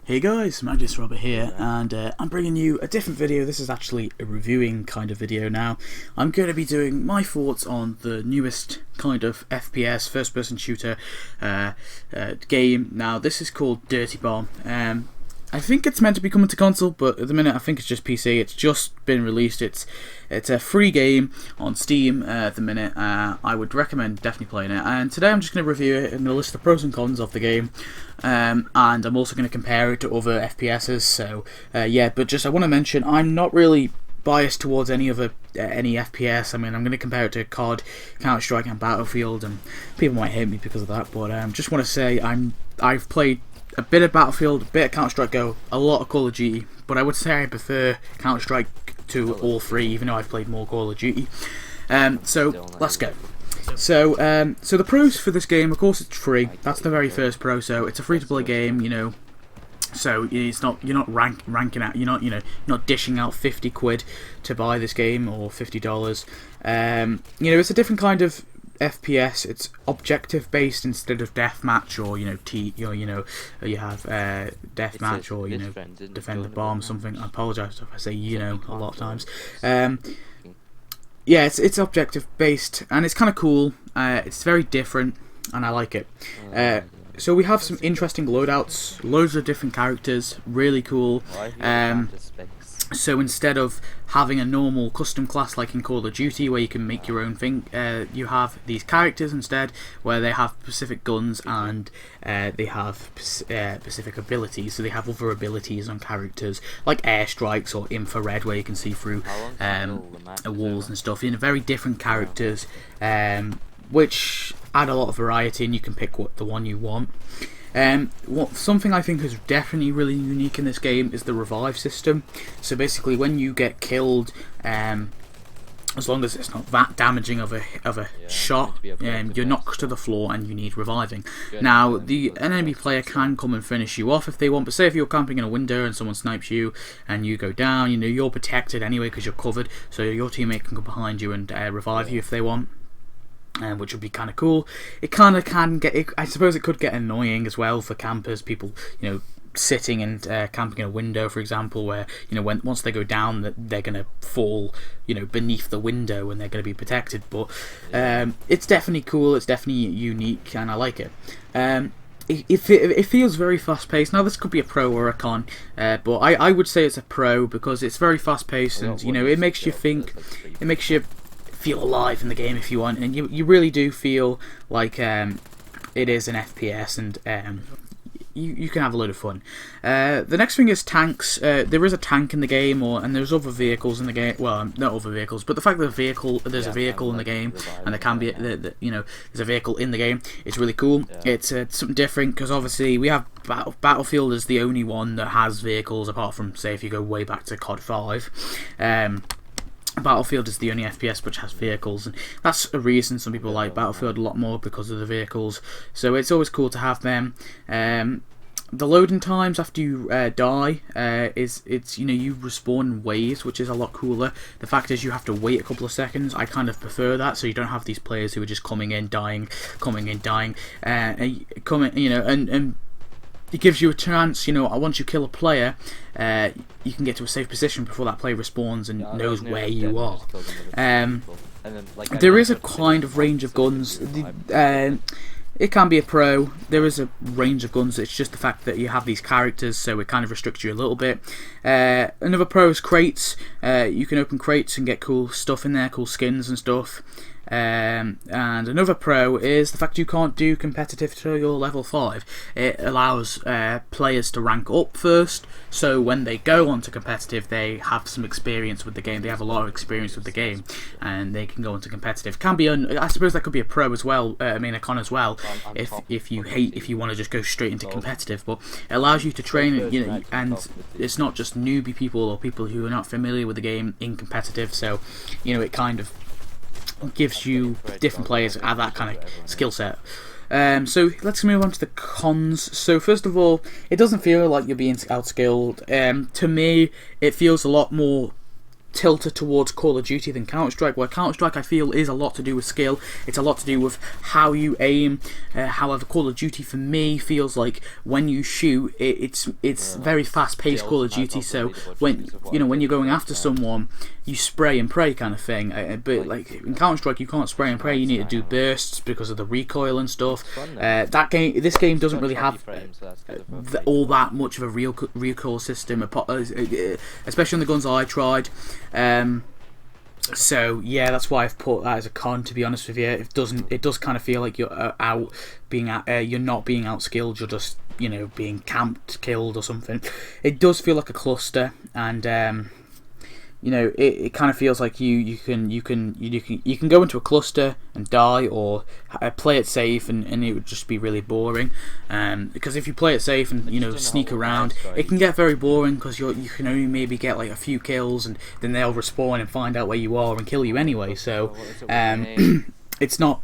Hey guys, Magnus here, and I'm bringing you a different video. This is actually a reviewing kind of video now. I'm going to be doing my thoughts on the newest kind of FPS, first-person shooter game. Now, this is called Dirty Bomb. I think it's meant to be coming to console, but at the minute I think it's just PC. It's just been released. It's a free game on Steam at the minute. I would recommend definitely playing it. And today I'm just going to review it and list the pros and cons of the game. And I'm also going to compare it to other FPSs. So yeah, but just I want to mention I'm not really biased towards any FPS. I mean, I'm going to compare it to COD, Counter-Strike, and Battlefield, and people might hate me because of that. But just want to say I've played a bit of Battlefield, a bit of Counter-Strike Go, a lot of Call of Duty, but I would say I prefer Counter-Strike to all three, even though I've played more Call of Duty. So let's go. So the pros for this game, of course, it's free. That's the very first pro. So it's a free-to-play game, you know. So it's not you're not ranking out. You're not dishing out 50 quid to buy this game or $50. It's a different kind of FPS. It's objective based instead of deathmatch, or you have deathmatch, or defend the bomb, something. I apologise if I say a lot of times. Yeah, it's objective based, and it's kind of cool. It's very different, and I like it. So we have some interesting loadouts, loads of different characters, really cool. So instead of having a normal custom class like in Call of Duty where you can make your own thing, you have these characters instead where they have specific guns and they have specific abilities. So they have other abilities on characters like airstrikes or infrared where you can see through walls and stuff. Very different characters, which add a lot of variety, and you can pick the one you want. Something I think is definitely really unique in this game is the revive system. So basically, when you get killed, as long as it's not that damaging of a shot, you're knocked to the floor and you need reviving. Now, an enemy player can come and finish you off if they want, but say if you're camping in a window and someone snipes you and you go down, you're protected anyway because you're covered, so your teammate can come behind you and revive you if they want. Which would be kind of cool. It kind of can get. I suppose it could get annoying as well for campers. People, sitting and camping in a window, for example, where once they go down, they're gonna fall, beneath the window, and they're gonna be protected. But it's definitely cool. It's definitely unique, and I like it. It feels very fast paced. Now this could be a pro or a con, but I would say it's a pro because it's very fast paced, and it makes you think. It makes you feel alive in the game if you want, and you really do feel like it is an FPS, and you can have a load of fun. The next thing is tanks. There is a tank in the game, and there's other vehicles in the game. Well, not other vehicles, but the fact that there's a vehicle in the game, and there can be there's a vehicle in the game. It's really cool. It's something different because obviously we have Battlefield is the only one that has vehicles, apart from say if you go way back to COD 5. Battlefield is the only FPS which has vehicles, and that's a reason some people like Battlefield a lot more, because of the vehicles. So it's always cool to have them. The loading times after you die you respawn in waves, which is a lot cooler. The fact is you have to wait a couple of seconds. I kind of prefer that, so you don't have these players who are just coming in, dying, and it gives you a chance, once you kill a player, you can get to a safe position before that player respawns and knows where you are. There is a kind of range of guns. It can be a pro. There is a range of guns. It's just the fact that you have these characters, so it kind of restricts you a little bit. Another pro is crates. You can open crates and get cool stuff in there, cool skins and stuff. And another pro is the fact you can't do competitive till you're level 5. It allows players to rank up first, so when they go on to competitive, they have some experience with the game. They have a lot of experience with the game, and they can go into competitive. Can be I suppose that could be a pro as well. A con as well, if you want to just go straight into competitive. But it allows you to train, and it's not just newbie people or people who are not familiar with the game in competitive. So, it kind of gives you different players that have that kind of skill set. So let's move on to the cons. So first of all, it doesn't feel like you're being outskilled. To me, it feels a lot more tilted towards Call of Duty than Counter-Strike, where Counter-Strike I feel is a lot to do with skill, it's a lot to do with how you aim. However, Call of Duty for me feels like when you shoot, it's very fast-paced Call of Duty, so when you're going after someone, you spray and pray kind of thing. But like in Counter-Strike, you can't spray and pray, you need to do bursts because of the recoil and stuff. This game doesn't really have all that much of a recoil system, especially on the guns I tried. So yeah, that's why I've put that as a con. To be honest with you, it does kind of feel like you're you're not being outskilled. You're just being camped, killed, or something. It does feel like a cluster, and it kind of feels like you can go into a cluster and die, or play it safe, and it would just be really boring. Because if you play it safe and sneak around, it can get very boring because you can only maybe get like a few kills, and then they'll respawn and find out where you are and kill you anyway. So it's not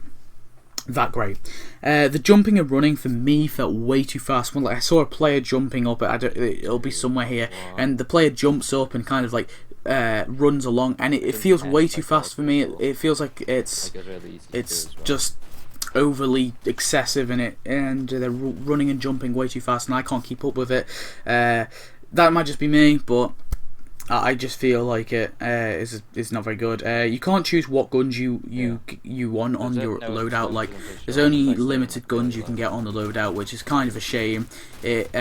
that great. The jumping and running for me felt way too fast. When I saw a player jumping up, it'll be somewhere here, and the player jumps up and kind of like runs along, and it feels way too fast for me. It feels like it's just overly excessive in it, and they're running and jumping way too fast, and I can't keep up with it. That might just be me, but I just feel like it is not very good. You can't choose what guns you want on your loadout. Like, there's only limited guns you can get on the loadout, which is kind of a shame. It's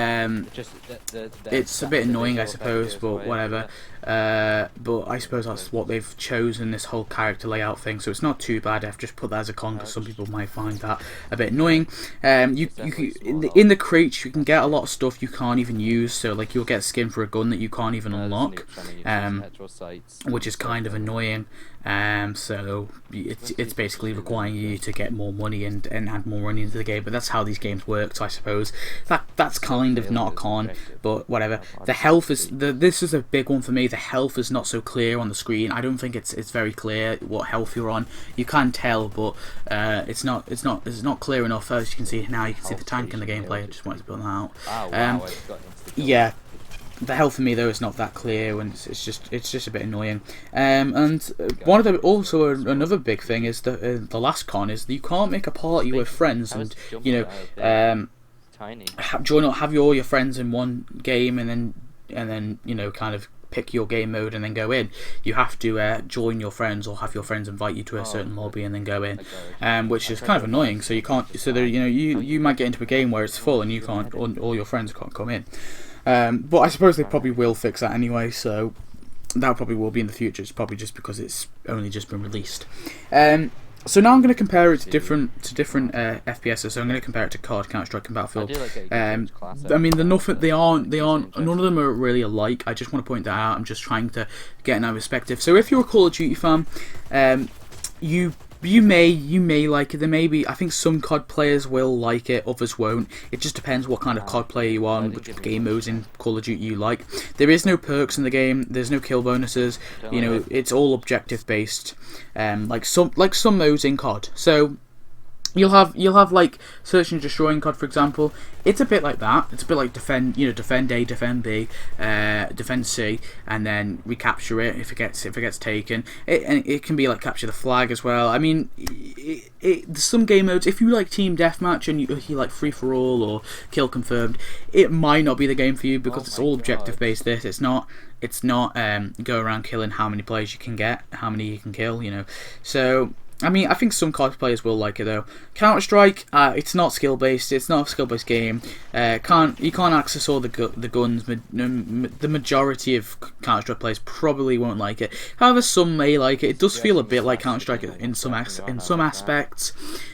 a bit annoying, I suppose, but whatever. But I suppose that's what they've chosen, this whole character layout thing, so it's not too bad. I've just put that as a con because some people might find that a bit annoying. In the crates you can get a lot of stuff you can't even use, so like you'll get skin for a gun that you can't even unlock, which is kind of annoying. So it's basically requiring you to get more money and add more money into the game, but that's how these games work, so I suppose that's kind of not a con, but whatever. The health this is a big one for me. The health is not so clear on the screen. I don't think it's very clear what health you're on. You can tell, but it's not clear enough. As you can see now, you can see the tank in the gameplay. I just wanted to put that out. Yeah. The health for me though is not that clear, and it's just a bit annoying. And one of another big thing is the last con is that you can't make a party with friends, and have all your friends in one game, and then kind of pick your game mode and then go in. You have to join your friends, or have your friends invite you to a certain lobby and then go in, which is kind of annoying. So you can't. So there, you might get into a game where it's full and you can't. All your friends can't come in. But I suppose they probably will fix that anyway, so that probably will be in the future. It's probably just because it's only just been released. So now I'm going to compare it to different FPSs. So I'm going to compare it to COD, Counter-Strike, and Battlefield. I mean, none of them are really alike. I just want to point that out. I'm just trying to get an perspective. So if you're a Call of Duty fan, you may like it. There may be, I think some COD players will like it, others won't. It just depends what kind of COD player you are and which game modes in Call of Duty you like. There is no perks in the game. There's no kill bonuses. It's all objective based. Like some modes in COD. So you'll have like search and destroy in COD, for example. It's a bit like that. It's a bit like defend A, defend B, defend C, and then recapture it if it gets taken. And it can be like capture the flag as well. I mean, there's some game modes. If you like team deathmatch and you like free for all or kill confirmed, it might not be the game for you because it's all objective based. It's not go around killing how many players you can get, how many you can kill. So. I mean, I think some COD players will like it though. Counter-Strike, it's not skill-based. It's not a skill-based game. You can't access all the guns. The majority of Counter-Strike players probably won't like it. However, some may like it. It does feel a bit like Counter-Strike in some aspects.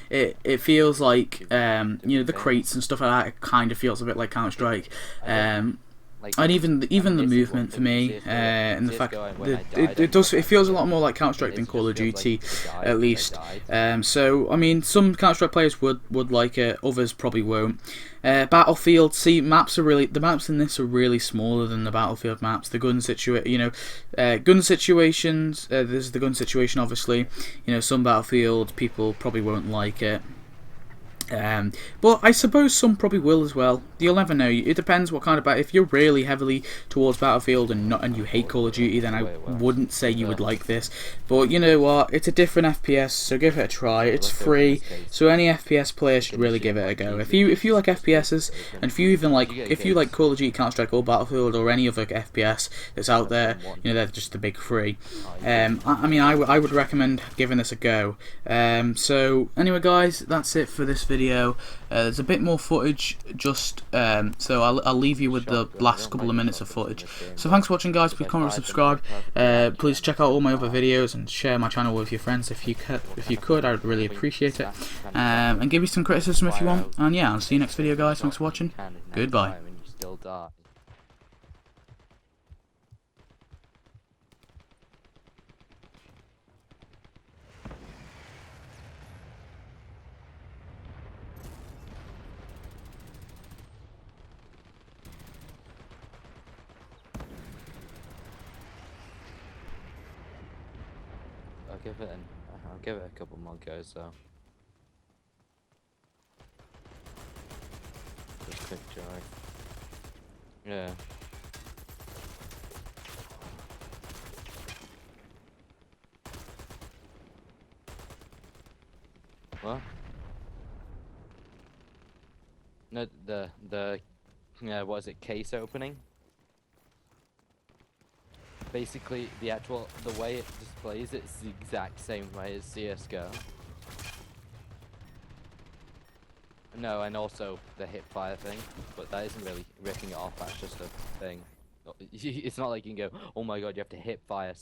It feels like the crates and stuff like that. It kind of feels a bit like Counter-Strike. And even the movement for me, and the fact that it feels a lot more like Counter-Strike than Call of Duty, at least. So I mean, some Counter-Strike players would like it, others probably won't. Battlefield, the maps in this are really smaller than the Battlefield maps. The gun situation, gun situations. There's the gun situation, obviously. Some Battlefield people probably won't like it. But I suppose some probably will as well. You'll never know. It depends what kind of if you're really heavily towards Battlefield and you hate Call of Duty, then I wouldn't say you would like this. But you know what? It's a different FPS, so give it a try. It's free, so any FPS player should really give it a go. If you like FPSs, and if you like Call of Duty, Counter-Strike, or Battlefield, or any other FPS that's out there, you know, they're just the big three. I mean, I would recommend giving this a go. So anyway, guys, that's it for this video. There's a bit more footage, just so I'll leave you with the last couple of minutes of footage. So thanks for watching, guys. Please comment and subscribe. Please check out all my other videos and share my channel with your friends if you could. I would really appreciate it. And give me some criticism if you want. And yeah, I'll see you next video, guys. Thanks for watching. Goodbye. I'll give it a couple more goes, so just quick jog. Yeah. What? No, the yeah, what is it? Case opening. Basically, the way it displays it's the exact same way as CS:GO. No, and also the hip fire thing, but that isn't really ripping it off. That's just a thing. It's not like you can go, oh my god, you have to hip fire